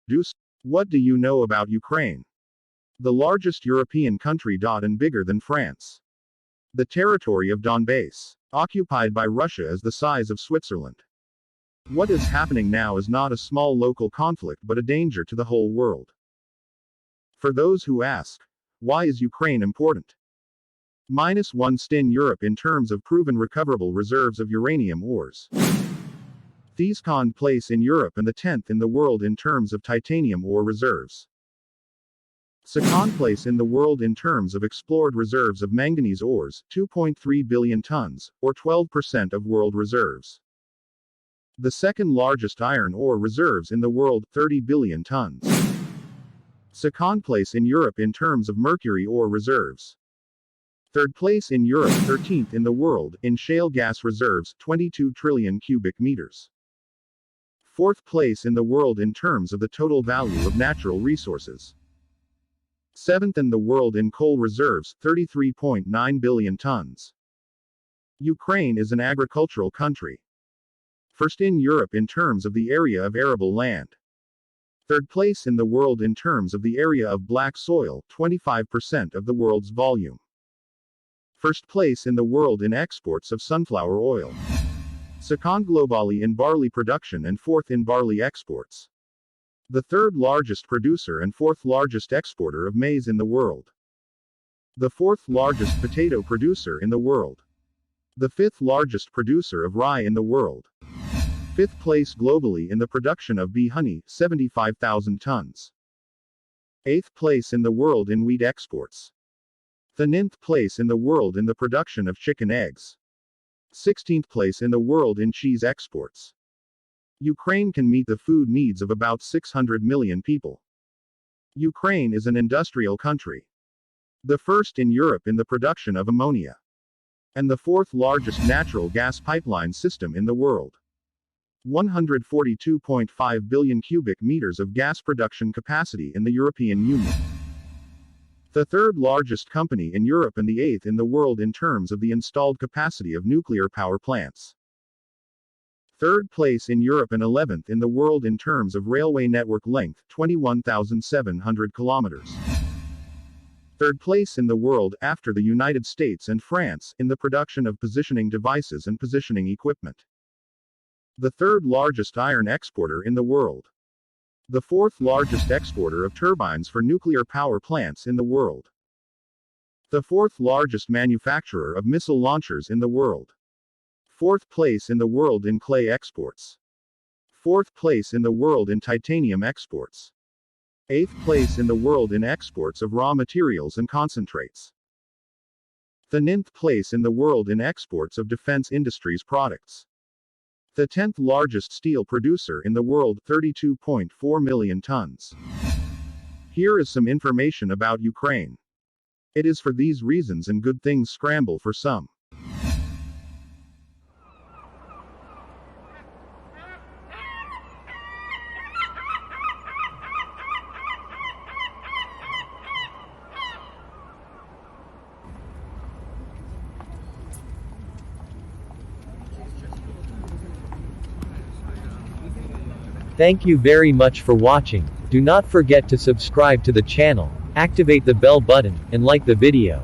Deuce. What do you know about Ukraine? The largest European country. And bigger than France. The territory of Donbass, occupied by Russia, is the size of Switzerland. What is happening now is not a small local conflict but a danger to the whole world. For those who ask, why is Ukraine important? -1 in Europe in terms of proven recoverable reserves of uranium ores. Second place in Europe and the 10th in the world in terms of titanium ore reserves. Second place in the world in terms of explored reserves of manganese ores, 2.3 billion tons, or 12% of world reserves. The second largest iron ore reserves in the world, 30 billion tons. Second place in Europe in terms of mercury ore reserves. Third place in Europe, 13th in the world, in shale gas reserves, 22 trillion cubic meters. Fourth place in the world in terms of the total value of natural resources. Seventh in the world in coal reserves, 33.9 billion tons. Ukraine is an agricultural country. First in Europe in terms of the area of arable land. Third place in the world in terms of the area of black soil, 25% of the world's volume. First place in the world in exports of sunflower oil. Second globally in barley production and fourth in barley exports. The third largest producer and fourth largest exporter of maize in the world. The fourth largest potato producer in the world. The fifth largest producer of rye in the world. Fifth place globally in the production of bee honey, 75,000 tons. Eighth place in the world in wheat exports. The ninth place in the world in the production of chicken eggs. 16th place in the world in cheese exports. Ukraine can meet the food needs of about 600 million people. Ukraine is an industrial country. The first in Europe in the production of ammonia. And the fourth largest natural gas pipeline system in the world. 142.5 billion cubic meters of gas production capacity in the European Union. The third largest company in Europe and the eighth in the world in terms of the installed capacity of nuclear power plants. Third place in Europe and 11th in the world in terms of railway network length, 21,700 kilometers. Third place in the world, after the United States and France, in the production of positioning devices and positioning equipment. The third largest iron exporter in the world. The fourth largest exporter of turbines for nuclear power plants in the world. The fourth largest manufacturer of missile launchers in the world. Fourth place in the world in clay exports. Fourth place in the world in titanium exports. Eighth place in the world in exports of raw materials and concentrates. The ninth place in the world in exports of defense industries products. The 10th largest steel producer in the world, 32.4 million tons. Here is some information about Ukraine. It is for these reasons and good things scramble for some. Thank you very much for watching. Do not forget to subscribe to the channel, activate the bell button, and like the video.